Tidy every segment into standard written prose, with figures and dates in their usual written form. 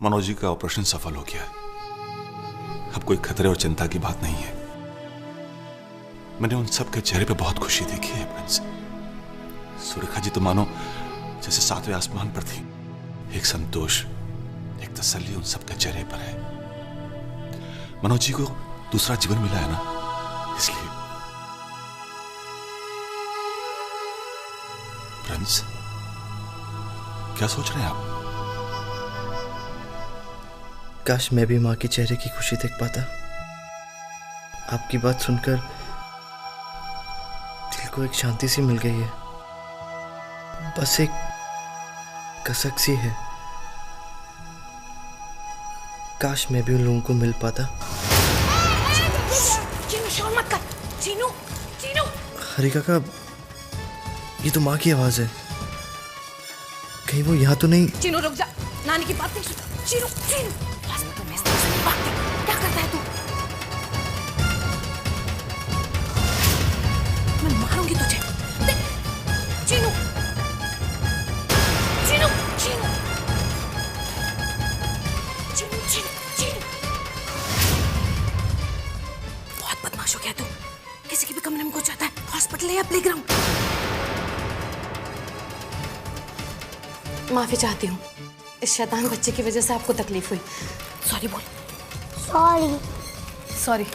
मनोज जी का ऑपरेशन सफल हो गया। अब कोई खतरे और चिंता की बात नहीं है। मैंने उन सब के चेहरे पे बहुत खुशी देखी है प्रिंस। सुरेखा जी तो मानो जैसे सातवें आसमान पर थी। एक संतोष, एक तसल्ली उन सब के चेहरे पर है। मनोज जी को दूसरा जीवन मिला है ना, इसलिए। प्रिंस, क्या सोच रहे हैं आप? काश मैं भी माँ के चेहरे की खुशी देख पाता। आपकी बात सुनकर दिल को एक शांति सी मिल गई है। बस एक कसक सी है। काश मैं भी उन लोगों को मिल पाता। चीनू, शोर मत कर। चीनू, चीनू। हरी काका, ये तो माँ की आवाज है। कहीं वो यहाँ तो नहीं? चीनू रुक जा, नानी की बात नहीं सुन। चीनू, चीनू, क्या करता है तू? मैं मारूंगी तुझे। चीनू, चीनू, चीनू, चीनू, चीनू, चीनू। बहुत बदमाश हो गया तू। किसी के भी कमरे में घुस जाता है। हॉस्पिटल या प्लेग्राउंड। माफी चाहती हूँ, इस शैतान बच्चे की वजह से आपको तकलीफ हुई। सॉरी बोल। सॉरी। सॉरी।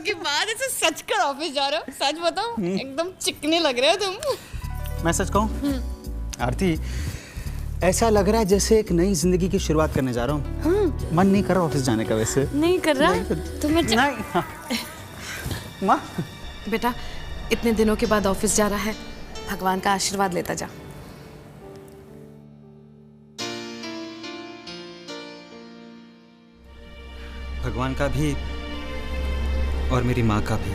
के बाद ऐसे सच कर ऑफिस जा रहे हो? सच बताओ, एकदम चिकने लग रहे हो तुम। मैं सच कहूँ आरती, ऐसा लग रहा है जैसे एक नई जिंदगी की शुरुआत करने जा रहा हूँ। मन नहीं कर रहा ऑफिस जाने का वैसे। नहीं कर रहा? तुम्हें नहीं। हाँ। माँ बेटा, इतने दिनों के बाद ऑफिस जा रहा है, भगवान का आशीर्वाद लेता जा। भगवान का भी और मेरी माँ का भी।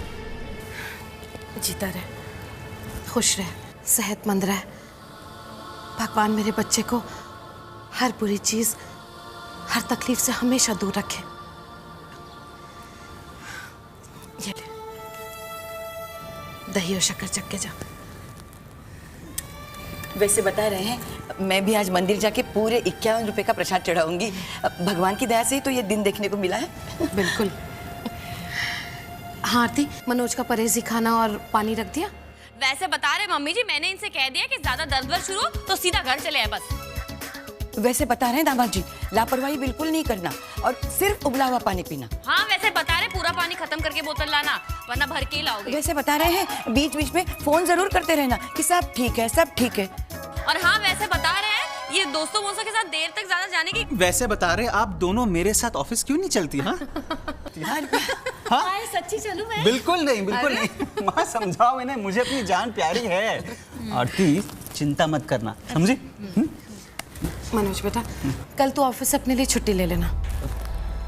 जीता रहे, खुश रहे, सेहतमंद रहे। भगवान मेरे बच्चे को हर बुरी चीज, हर तकलीफ से हमेशा दूर रखे। ये ले, दही और शक्कर चख के जा। वैसे बता रहे हैं, मैं भी आज मंदिर जाके पूरे 51 रुपए का प्रसाद चढ़ाऊंगी। भगवान की दया से ही तो ये दिन देखने को मिला है। बिल्कुल। हाँ आरती, मनोज का परहेजी खाना और पानी रख दिया? वैसे बता रहे मम्मी जी, मैंने इनसे कह दिया कि ज्यादा दर्द वर्द शुरू हो तो सीधा घर चले आए बस। वैसे बता रहे हैं दामाद जी, लापरवाही बिल्कुल नहीं करना और सिर्फ उबला हुआ पानी पीना। हाँ वैसे बता रहे, पूरा पानी खत्म करके बोतल लाना, वरना भर के ही लाओगे। वैसे बता रहे हैं, बीच बीच में फोन जरूर करते रहना कि सब ठीक है, सब ठीक है। और हाँ वैसे बता रहे हैं, ये दोस्तों के साथ देर तक ज्यादा जाने की। वैसे बता रहे आप दोनों मेरे साथ ऑफिस क्यों नहीं चलती? हाँ हाँ सच्ची चलूं मैं? बिल्कुल नहीं, बिल्कुल नहीं। माँ समझाओ इन्हें, मुझे अपनी जान प्यारी है। आरती चिंता मत करना, समझी? मनोज बेटा, कल तू ऑफिस से अपने लिए छुट्टी ले लेना।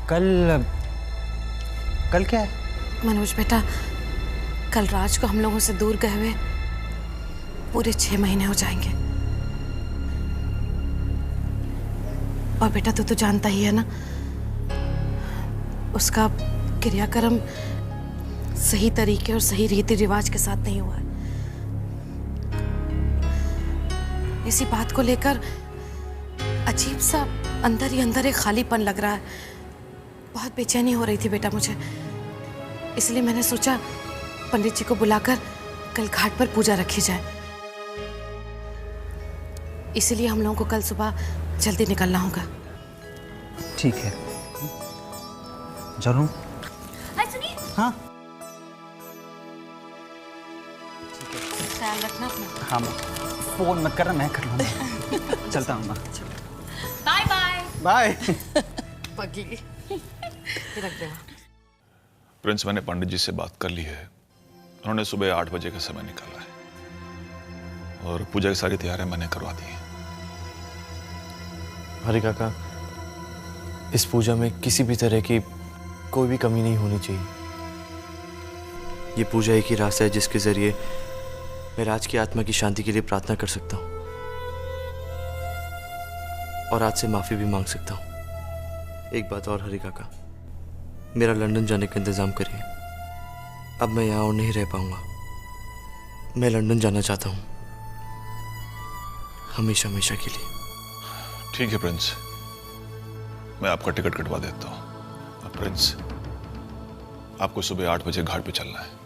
कल क्या है? मनोज बेटा, कल राज को हम लोगों से दूर गए हुए पूरे 6 महीने हो जाएंगे। और बेटा तू तो जानता ही है ना, उसका क्रियाक्रम सही तरीके और सही रीति रिवाज के साथ नहीं हुआ है। इसी बात को लेकर अजीब सा अंदर ही अंदर एक खालीपन लग रहा है। बहुत बेचैनी हो रही थी बेटा मुझे, इसलिए मैंने सोचा पंडित जी को बुलाकर कल घाट पर पूजा रखी जाए। इसीलिए हम लोगों को कल सुबह जल्दी निकलना होगा। ठीक है, चलो। सुनिए। हाँ ख्याल रखना अपना। हाँ माँ, फोन मत करना, मैं कर लूँगा। चलता हूँ माँ। Bye bye. बाय। पगली रख देना। प्रिंस, मैंने पंडित जी से बात कर ली है। उन्होंने सुबह 8 बजे का समय निकाला है और पूजा की सारी तैयारियां मैंने करवा दी हैं। हरि काका, इस पूजा में किसी भी तरह की कोई भी कमी नहीं होनी चाहिए। ये पूजा एक ही रास्ता है जिसके जरिए मैं राज की आत्मा की शांति के लिए प्रार्थना कर सकता हूँ और आज से माफी भी मांग सकता हूँ। एक बात और हरि काका, मेरा लंदन जाने का इंतजाम करिए। अब मैं यहाँ और नहीं रह पाऊंगा। मैं लंदन जाना चाहता हूँ, हमेशा हमेशा के लिए। ठीक है प्रिंस, मैं आपका टिकट कटवा देता हूँ। अब प्रिंस, आपको सुबह 8 बजे घाट पे चलना है।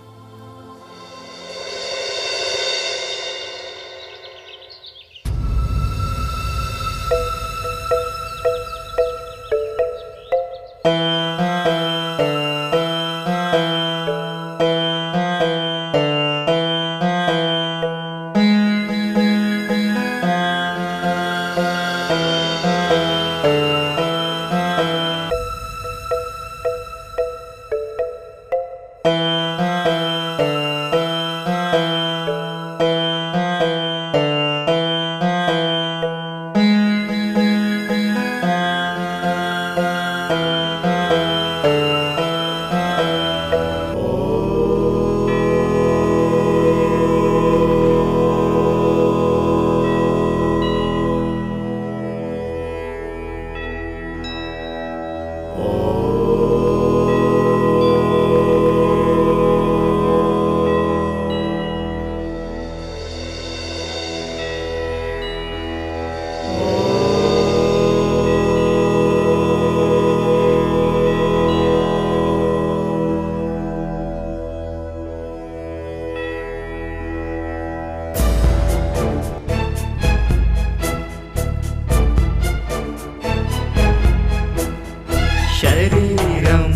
शरीरं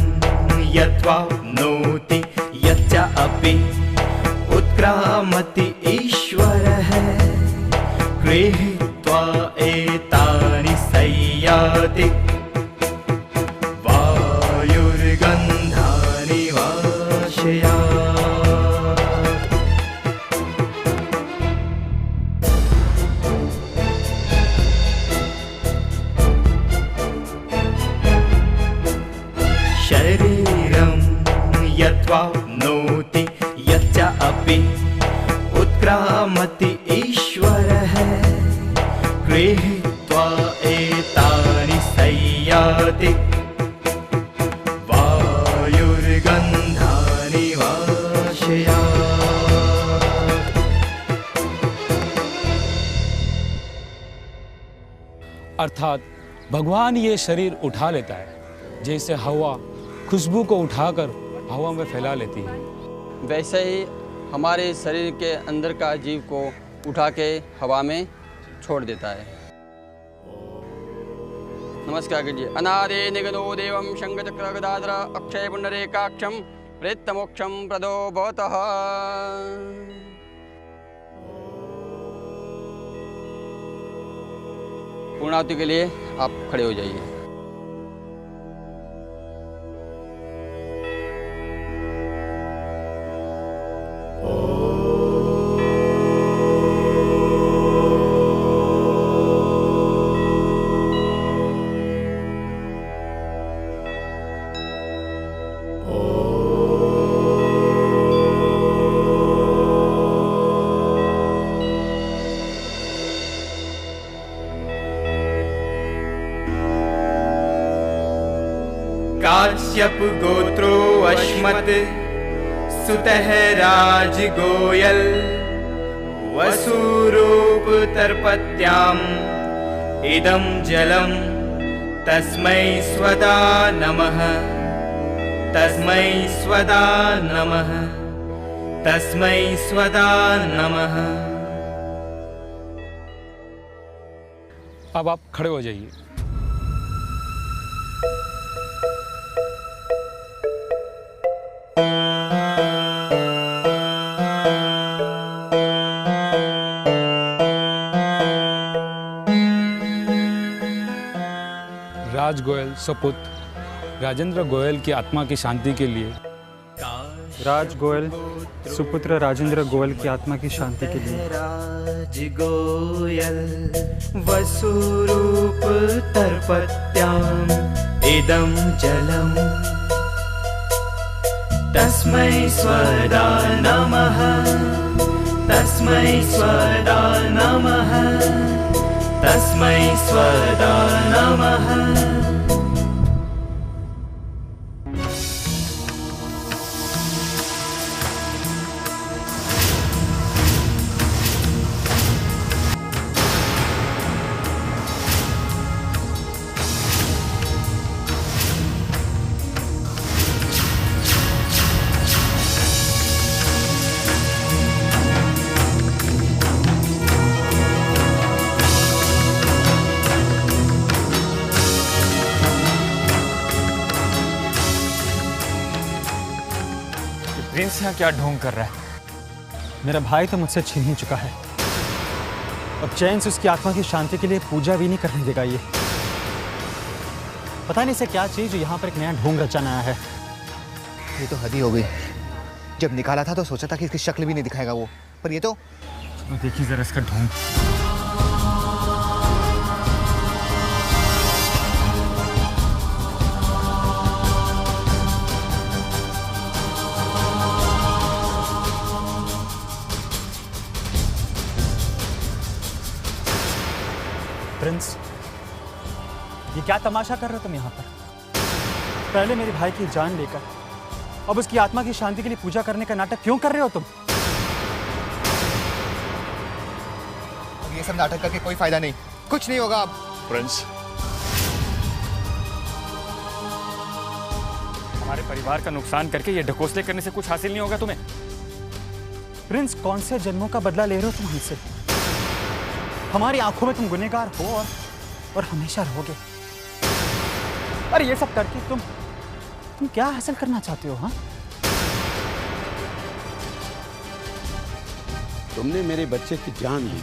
यत्वाप्नोति एतानि संयाति वायुर्गन्धानि वाशयात्। शरीरं यत्वाप्नोति यच्च अपि उत्क्रामति ईश्वरः गृहीत्वा एतानि संयाति वायुर्गन्धानि वाशयात्। अर्थात भगवान ये शरीर उठा लेता है, जैसे हवा खुशबू को उठाकर हवा में फैला लेती है। वैसे ही हमारे शरीर के अंदर का जीव को उठा के हवा में छोड़ देता है। नमस्कार कीजिए। अनादे निगनो देवं शंखचक्र गदाधर अक्षय पुंडरीकाक्षं प्रेतमोक्षं प्रदो भवतः। पूर्णाहुति के लिए आप खड़े हो जाइए। काश्यप गोत्रो अश्मत सुतः राजगोयल वसुरूप तर्पत्याम इदं जलम तस्मै स्वदा नमः तस्मै स्वदा नमः तस्मै स्वदा नमः। अब आप खड़े हो जाइए। राज गोयल सपुत्र राजेंद्र गोयल की आत्मा की शांति के लिए, राज गोयल सुपुत्र राजेंद्र गोयल की आत्मा की शांति के लिए, राज गोयल वसुरूप तर्पत्याम इदं जलम तस्मै स्वदा नमः तस्मै स्वदा नमः तस्मै स्वदा नमः। प्रिंस यहाँ क्या ढोंग कर रहा है? मेरा भाई तो मुझसे छीन ही चुका है। अब चैन से उसकी आत्मा की शांति के लिए पूजा भी नहीं करने देगा ये। पता नहीं इसे क्या चीज यहाँ पर एक नया ढोंग रचाना आया है। ये तो हद ही हो गई। जब निकाला था तो सोचा था कि इसकी शक्ल भी नहीं दिखाएगा वो, पर ये तो देखिए जरा इसका ढोंग। प्रिंस, ये क्या तमाशा कर रहे हो तुम यहाँ पर? पहले मेरे भाई की जान लेकर अब उसकी आत्मा की शांति के लिए पूजा करने का नाटक क्यों कर रहे हो तुम? अब ये सब नाटक करके कोई फायदा नहीं, कुछ नहीं होगा अब। प्रिंस, हमारे परिवार का नुकसान करके ये ढकोसले करने से कुछ हासिल नहीं होगा तुम्हें। प्रिंस, कौन से जन्मों का बदला ले रहे हो तुम हमसे? हमारी आंखों में तुम गुनहगार हो और हमेशा रहोगे। अरे ये सब करके तुम क्या हासिल करना चाहते हो? हाँ, तुमने मेरे बच्चे की जान ली,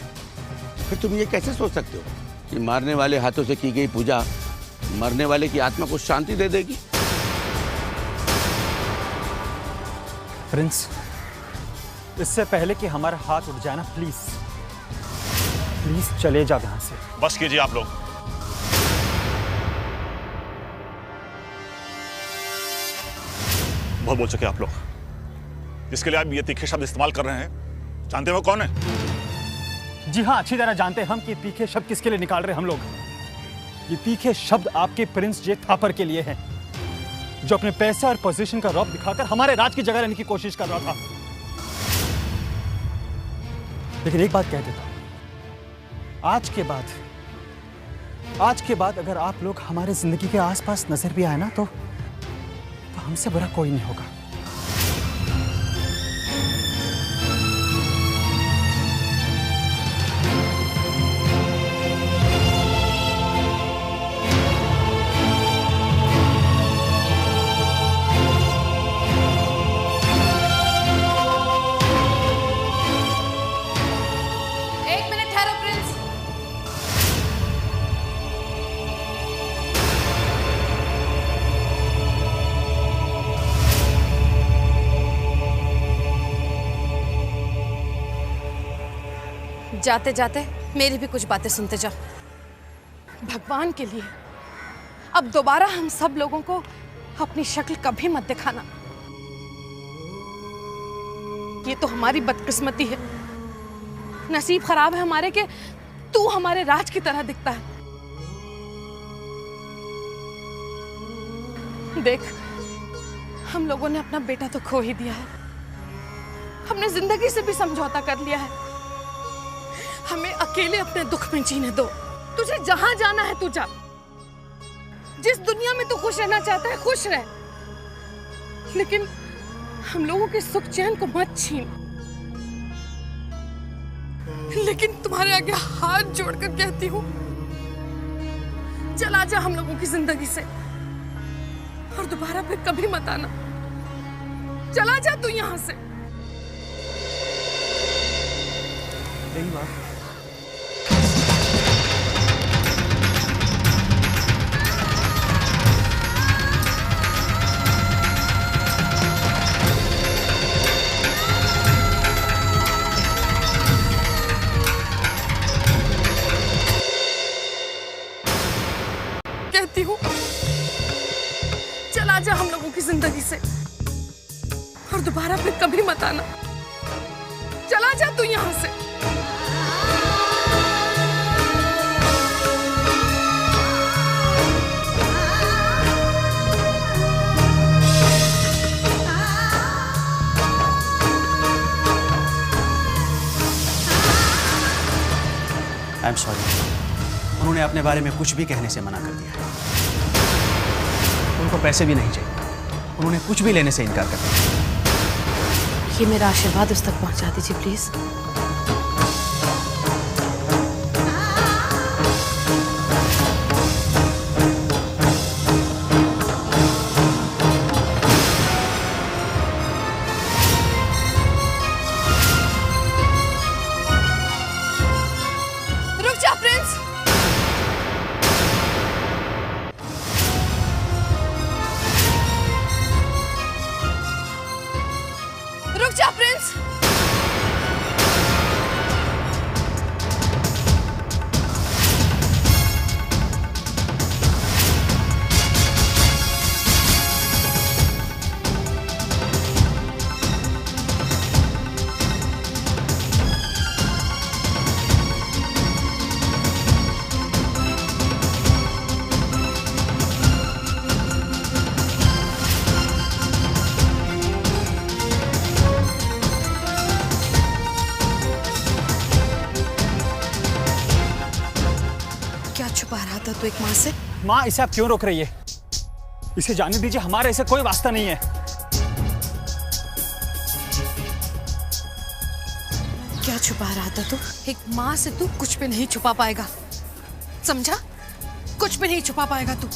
फिर तुम ये कैसे सोच सकते हो कि मारने वाले हाथों से की गई पूजा मरने वाले की आत्मा को शांति दे देगी? प्रिंस, इससे पहले कि हमारा हाथ उठ जाए ना, प्लीज प्लीज चले जाओ यहां से। बस कीजिए आप लोग। बहुत बोल सके आप लोग। जिसके लिए आप ये तीखे शब्द इस्तेमाल कर रहे हैं, जानते हो कौन है? जी हाँ, अच्छी तरह जानते हैं हम कि तीखे शब्द किसके लिए निकाल रहे हैं हम लोग। ये तीखे शब्द आपके प्रिंस जे थापर के लिए हैं, जो अपने पैसे और पोजीशन का रौब दिखाकर हमारे राज की जगह लेने की कोशिश कर रहा था। लेकिन एक बात कह देता हूं, आज के बाद अगर आप लोग हमारे जिंदगी के आसपास नजर भी आए ना, तो हमसे बुरा कोई नहीं होगा। एक मिनट ठहरो प्रिंस। जाते जाते मेरी भी कुछ बातें सुनते जाओ। भगवान के लिए अब दोबारा हम सब लोगों को अपनी शक्ल कभी मत दिखाना। ये तो हमारी बदकिस्मती है, नसीब खराब है हमारे के तू हमारे राज की तरह दिखता है। देख, हम लोगों ने अपना बेटा तो खो ही दिया है, हमने जिंदगी से भी समझौता कर लिया है। हमें अकेले अपने दुख में जीने दो। तुझे जहां जाना है तू जा, जिस दुनिया में तू खुश रहना चाहता है खुश रह, लेकिन हम लोगों के सुख चैन को मत छीन। लेकिन तुम्हारे आगे हाथ जोड़कर कहती हूँ, चला जा हम लोगों की जिंदगी से और दोबारा फिर कभी मत आना। चला जा तू यहां से। यही बात। कहती हूँ, चला जा हम लोगों की जिंदगी से और दोबारा फिर कभी मत आना। चला जा तू यहां से। आई एम सॉरी, उन्होंने अपने बारे में कुछ भी कहने से मना कर दिया। उनको पैसे भी नहीं चाहिए, उन्होंने कुछ भी लेने से इनकार कर दिया। ये मेरा आशीर्वाद उस तक पहुंचा दीजिए प्लीज। रुक जा प्रिंस। रुक जा प्रिंस। क्या छुपा रहा था तू एक माँ से? माँ, इसे आप क्यों रोक रही है? इसे जाने दीजिए, हमारा इसे कोई वास्ता नहीं है। क्या छुपा रहा था तू? एक माँ से तू कुछ भी नहीं छुपा पाएगा, समझा? कुछ भी नहीं छुपा पाएगा तू।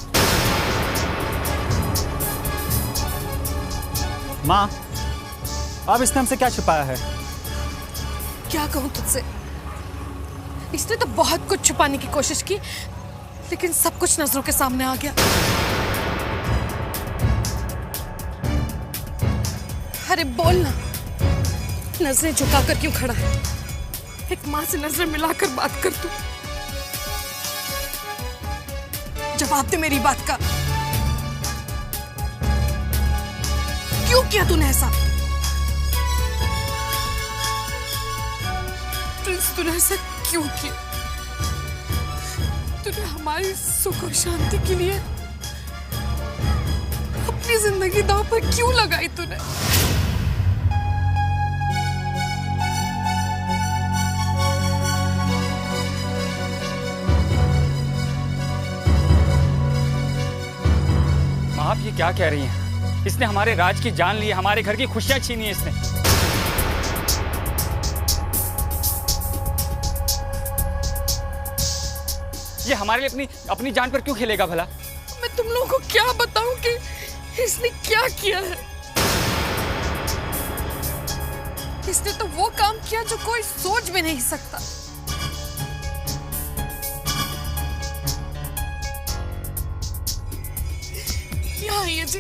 माँ, अब इसने हमसे क्या छुपाया है? क्या कहूँ तुझसे? इसने तो बहुत कुछ छुपाने की कोशिश की, लेकिन सब कुछ नजरों के सामने आ गया। अरे बोल ना, नजरें झुकाकर क्यों खड़ा है? एक माँ से नजरें मिलाकर बात कर तू। जवाब दे मेरी बात का। क्यों किया तूने ऐसा? प्रिंस, तूने ऐसा क्यों किया? तूने हमारी सुख और शांति के लिए अपनी जिंदगी दांव पर क्यों लगाई तूने? माँ, आप ये क्या कह रही हैं? इसने हमारे राज की जान ली, हमारे घर की खुशियां छीनी है इसने। ये हमारे लिए अपनी जान पर क्यों खेलेगा भला? मैं तुम लोगों को क्या बताऊं कि इसने क्या किया है? इसने तो वो काम किया जो कोई सोच भी नहीं सकता। यहाँ आइए जी,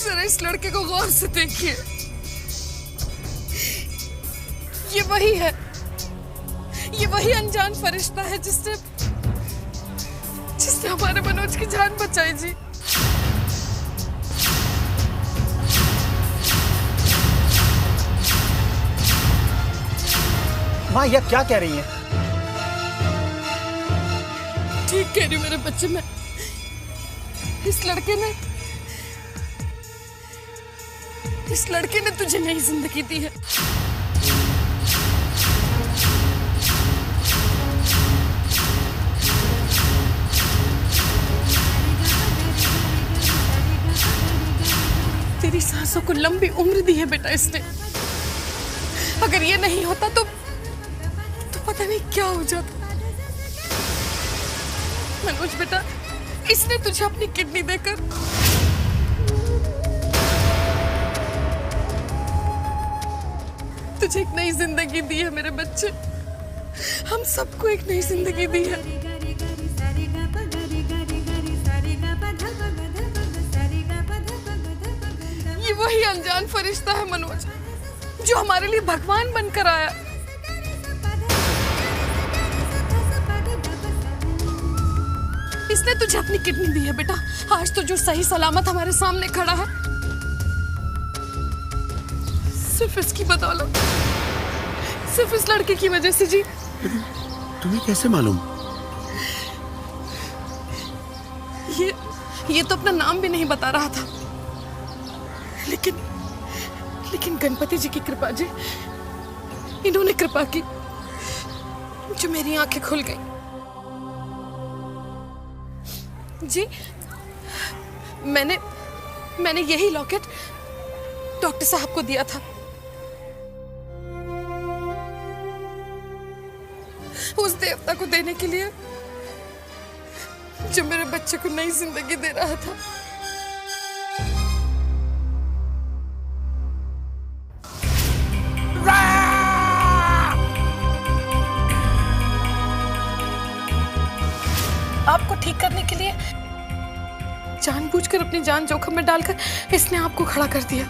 जरा इस लड़के को गौर से देखिए। ये वही है, ये वही अनजान फरिश्ता है जिसने हमारे मनोज की जान बचाई जी। माँ, यह क्या कह रही हैं? ठीक कह रही हूँ मेरे बच्चे। में इस लड़के ने तुझे नई जिंदगी दी है। तेरी सांसों को लंबी उम्र दी है बेटा इसने। अगर ये नहीं होता तो पता नहीं क्या हो जाता। मनोज बेटा, इसने तुझे अपनी किडनी देकर तुझे एक नई जिंदगी दी है मेरे बच्चे। हम सबको एक नई जिंदगी दी है। ये वही अनजान फरिश्ता है मनोज, जो हमारे लिए भगवान बनकर आया। इसने तुझे अपनी किडनी दी है बेटा। आज तो जो सही सलामत हमारे सामने खड़ा है, सिर्फ इसकी बदौलत, सिर्फ इस लड़के की वजह से जी। तुम्हें कैसे मालूम? ये तो अपना नाम भी नहीं बता रहा था, लेकिन गणपति जी की कृपा जी, इन्होंने कृपा की जो मेरी आंखें खुल गई जी। मैंने यही लॉकेट डॉक्टर साहब को दिया था। उस देवता को देने के लिए जो मेरे बच्चे को नई जिंदगी दे रहा था। आपको ठीक करने के लिए जानबूझकर अपनी जान जोखिम में डालकर इसने आपको खड़ा कर दिया।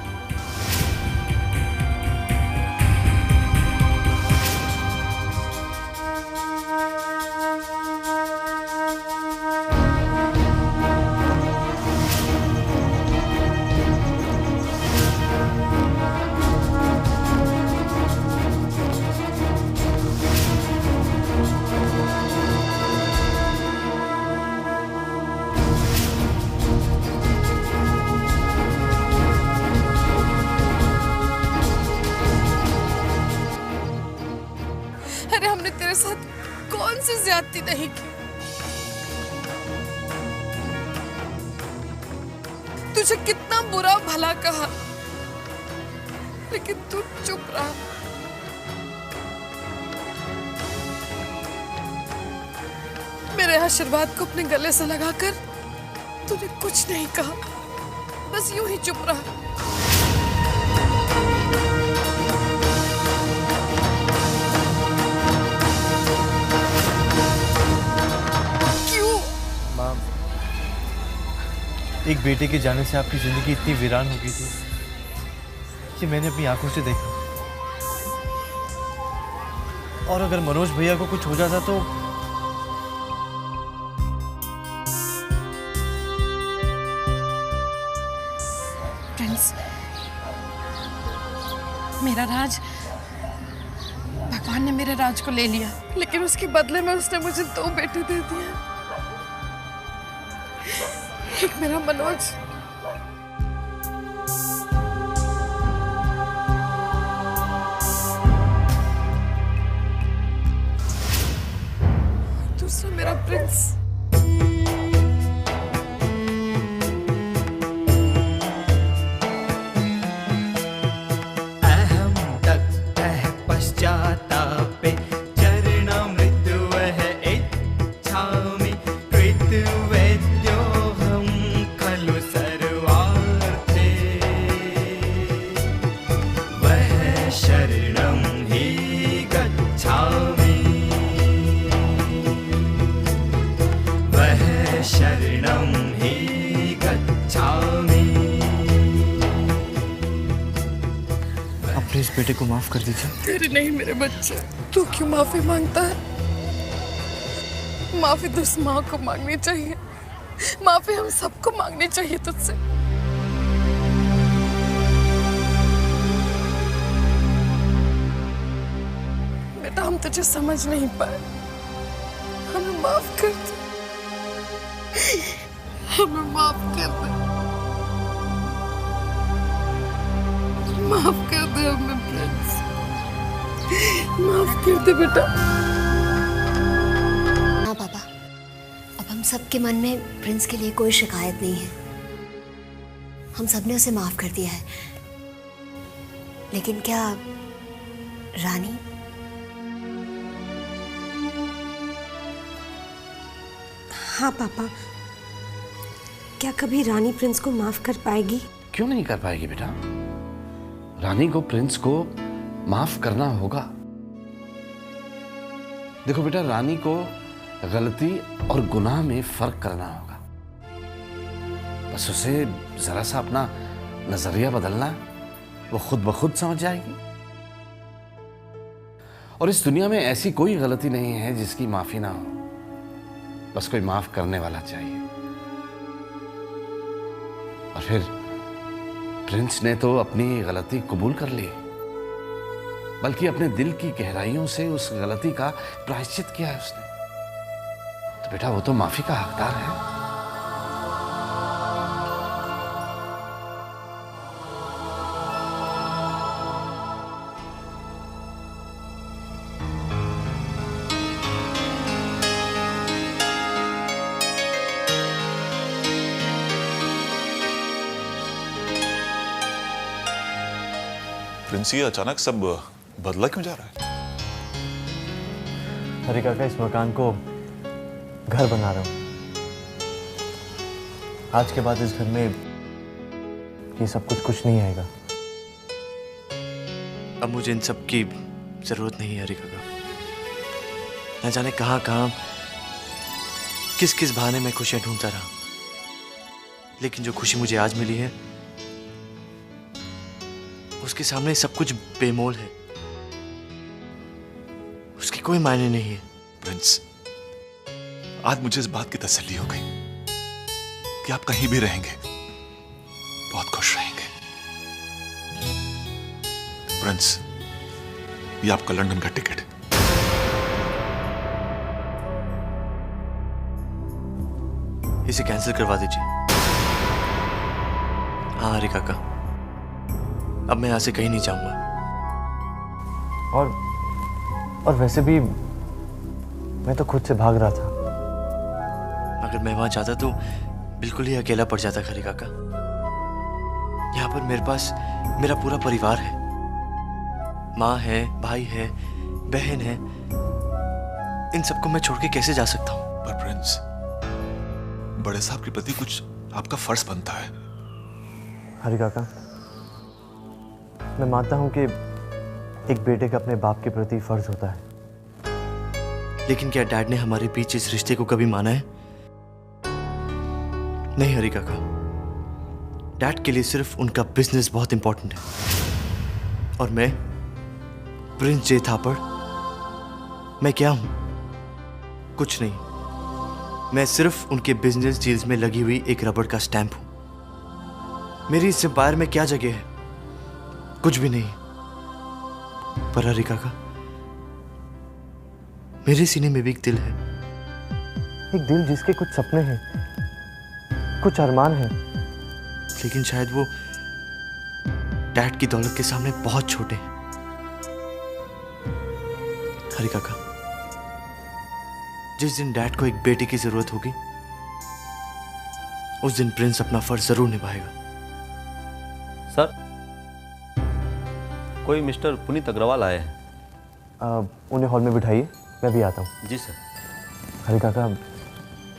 अरे हमने तेरे साथ कौन सी ज्यादती नहीं की? तुझे कितना बुरा भला कहा, लेकिन तू चुप रहा। मेरे आशीर्वाद को अपने गले से लगाकर तूने कुछ नहीं कहा, बस यूं ही चुप रहा। एक बेटे के जाने से आपकी जिंदगी इतनी वीरान हो गई थी, ये मैंने अपनी आंखों से देखा। और अगर मनोज भैया को कुछ हो जाता तो प्रिंस, मेरा राज, भगवान ने मेरे राज को ले लिया, लेकिन उसके बदले में उसने मुझे 2 बेटे दे दिए। एक मेरा मनोज, दूसरा मेरा प्रिंस। पश्चातापे चरणमृत्युवः इच्छामि कृतवेद्योऽहं खलु सर्वार्थे वः शरणं हि गच्छामि वः शरणं हि गच्छामि। अपने इस बेटे को माफ कर दीजिए। तेरे नहीं मेरे बच्चे, तू क्यों माफी मांगता है? माफी तो उस माँ को मांगनी चाहिए, माफी हम सबको मांगनी चाहिए तुझसे। बेटा हम तुझे समझ नहीं पाए, हमें माफ कर दे, हमें माफ कर दे, माफ कर दे हमें प्रिंस, माफ कर दे बेटा। हाँ पापा, अब हम सबके मन में प्रिंस के लिए कोई शिकायत नहीं है। हम सबने उसे माफ कर दिया है। लेकिन क्या रानी? हाँ पापा, क्या कभी रानी प्रिंस को माफ कर पाएगी? क्यों नहीं कर पाएगी बेटा? रानी को प्रिंस को माफ करना होगा। देखो बेटा, रानी को गलती और गुनाह में फर्क करना होगा। बस उसे जरा सा अपना नजरिया बदलना, वो खुद ब खुद समझ जाएगी। और इस दुनिया में ऐसी कोई गलती नहीं है जिसकी माफी ना हो, बस कोई माफ करने वाला चाहिए। और फिर प्रिंस ने तो अपनी गलती कबूल कर ली, बल्कि अपने दिल की गहराइयों से उस गलती का प्रायश्चित किया है उसने। तो बेटा वो तो माफी का हकदार है। प्रिंस, ये अचानक सब बदला क्यों जा रहा है? हरी काका, इस मकान को घर बना रहा हूं। आज के बाद इस घर में ये सब कुछ नहीं आएगा। अब मुझे इन सब की जरूरत नहीं है हरी काका। न जाने कहां किस किस बहाने में खुशियां ढूंढता रहा, लेकिन जो खुशी मुझे आज मिली है उसके सामने सब कुछ बेमोल है, उसकी कोई मायने नहीं है। प्रिंस, आज मुझे इस बात की तसल्ली हो गई कि आप कहीं भी रहेंगे बहुत खुश रहेंगे। प्रिंस, ये आपका लंदन का टिकट है। इसे कैंसिल करवा दीजिए। हाँ हरी काका, अब मैं यहां से कहीं नहीं जाऊंगा। और वैसे भी मैं तो खुद से भाग रहा था। अगर मैं वहां जाता तो बिल्कुल ही अकेला पड़ जाता हरी काका। यहाँ पर मेरे पास मेरा पूरा परिवार है, माँ है, भाई है, बहन है। इन सबको मैं छोड़ के कैसे जा सकता हूँ? पर प्रिंस, बड़े साहब के प्रति कुछ आपका फर्ज बनता है। हरी काका, मैं मानता हूं कि एक बेटे का अपने बाप के प्रति फर्ज होता है, लेकिन क्या डैड ने हमारे बीच इस रिश्ते को कभी माना है? नहीं हरी काका, डैड के लिए सिर्फ उनका बिजनेस बहुत इंपॉर्टेंट है, और मैं प्रिंस जे थापड़, मैं क्या हूं? कुछ नहीं। मैं सिर्फ उनके बिजनेस डील्स में लगी हुई एक रबड़ का स्टैंप हूं। मेरी इस एम्पायर में क्या जगह है? कुछ भी नहीं। पर हरी काका, मेरे सीने में भी एक दिल है, एक दिल जिसके कुछ सपने हैं, कुछ अरमान हैं, लेकिन शायद वो डैड की दौलत के सामने बहुत छोटे हैं। हरी काका, जिस दिन डैड को एक बेटी की जरूरत होगी, उस दिन प्रिंस अपना फर्ज जरूर निभाएगा। सर, कोई मिस्टर पुनीत अग्रवाल आए हैं। उन्हें हॉल में बिठाइए, मैं भी आता हूँ। जी सर। हरी काका,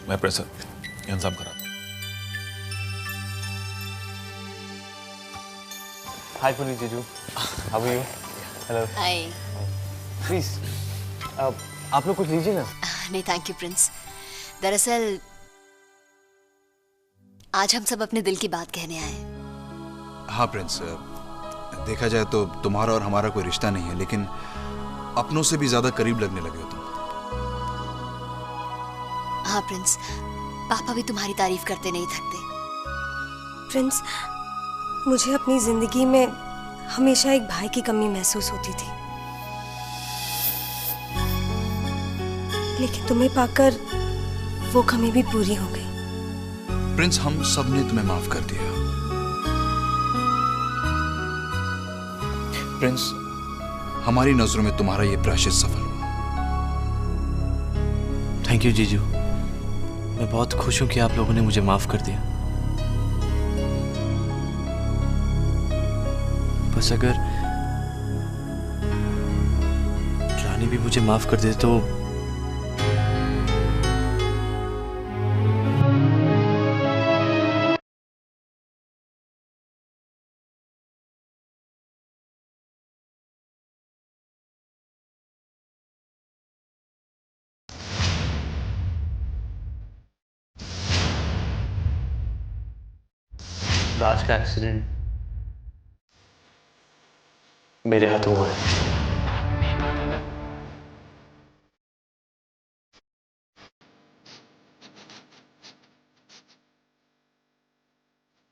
मैं प्रेसर इंतजाम करा। हाय पुनीत जीजू, how are you? Hello. Hi. Please आप लोग कुछ लीजिए ना। नहीं थैंक यू प्रिंस। दरअसल आज हम सब अपने दिल की बात कहने आए। हाँ प्रिंस, देखा जाए तो तुम्हारा और हमारा कोई रिश्ता नहीं है, लेकिन अपनों से भी ज्यादा करीब लगने लगे हो तुम। हाँ प्रिंस, पापा भी तुम्हारी तारीफ करते नहीं थकते। प्रिंस, मुझे अपनी जिंदगी में हमेशा एक भाई की कमी महसूस होती थी, लेकिन तुम्हें पाकर वो कमी भी पूरी हो गई। प्रिंस, हम सब ने तुम्हें माफ कर दिया। प्रिंस, हमारी नजरों में तुम्हारा ये प्रायश्चित सफल हुआ। थैंक यू जीजू, मैं बहुत खुश हूं कि आप लोगों ने मुझे माफ कर दिया। बस अगर रानी भी मुझे माफ कर दे तो राज का एक्सीडेंट मेरे हाथों हुआ है।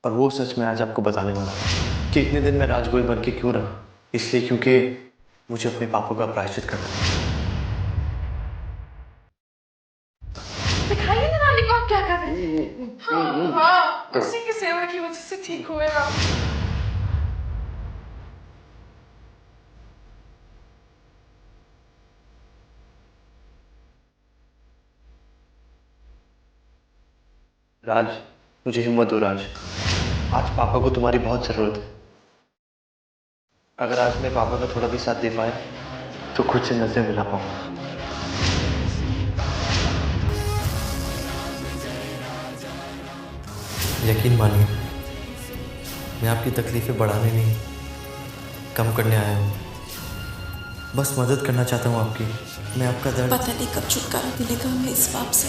और वो सच मैं आज आपको बताने वाला हूं कि इतने दिन मैं राजगोई बन के क्यों रहा। इसलिए क्योंकि मुझे अपने पापों का प्रायश्चित करना है। दिखाइए ना नानी को आप क्या कर रहे हैं। हाँ, उसी की सेवा की वजह से ठीक हुए आप। राज, मुझे हिम्मत दो राज। आज पापा को तुम्हारी बहुत जरूरत है। अगर आज मैं पापा का थोड़ा भी साथ दे पाया तो खुद से नजरें मिला पाऊंगा। यकीन मानिए, मैं आपकी तकलीफें बढ़ाने नहीं, कम करने आया हूँ। बस मदद करना चाहता हूँ आपकी। मैं आपका दर्द पता नहीं कब छुटकारा मिलेगा हमें इस पाप से।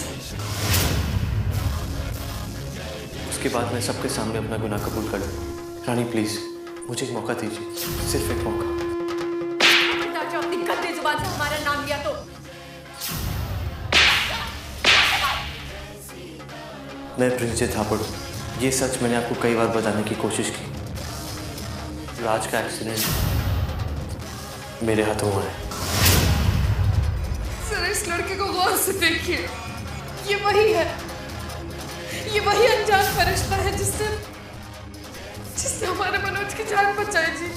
उसके बाद मैं सबके सामने अपना गुनाह कबूल कर लूँ। रानी प्लीज मुझे एक मौका दीजिए, सिर्फ एक मौका। जो अपनी गंदी जुबान से हमारा नाम लिया तो मैं प्रिंस जे थापड़, ये सच मैंने आपको कई बार बताने की कोशिश की। राज का एक्सीडेंट मेरे हाथों हुआ है। सर, इस लड़के को गौर से देखिए, ये वही है, ये वही अनजान फरिश्ता है जिसने हमारे मनोज की जान बचाई जी।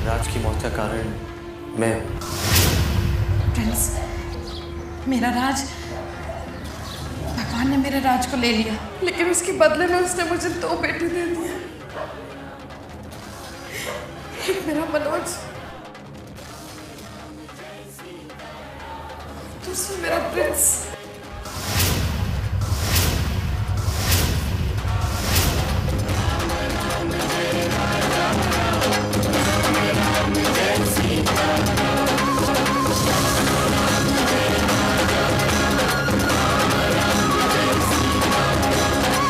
राज की मौत का कारण मैं। प्रिंस, मेरा राज, भगवान ने मेरे राज को ले लिया, लेकिन उसके बदले में उसने मुझे 2 बेटे दे दिए। एक मेरा मनोज, दूसरा मेरा प्रिंस।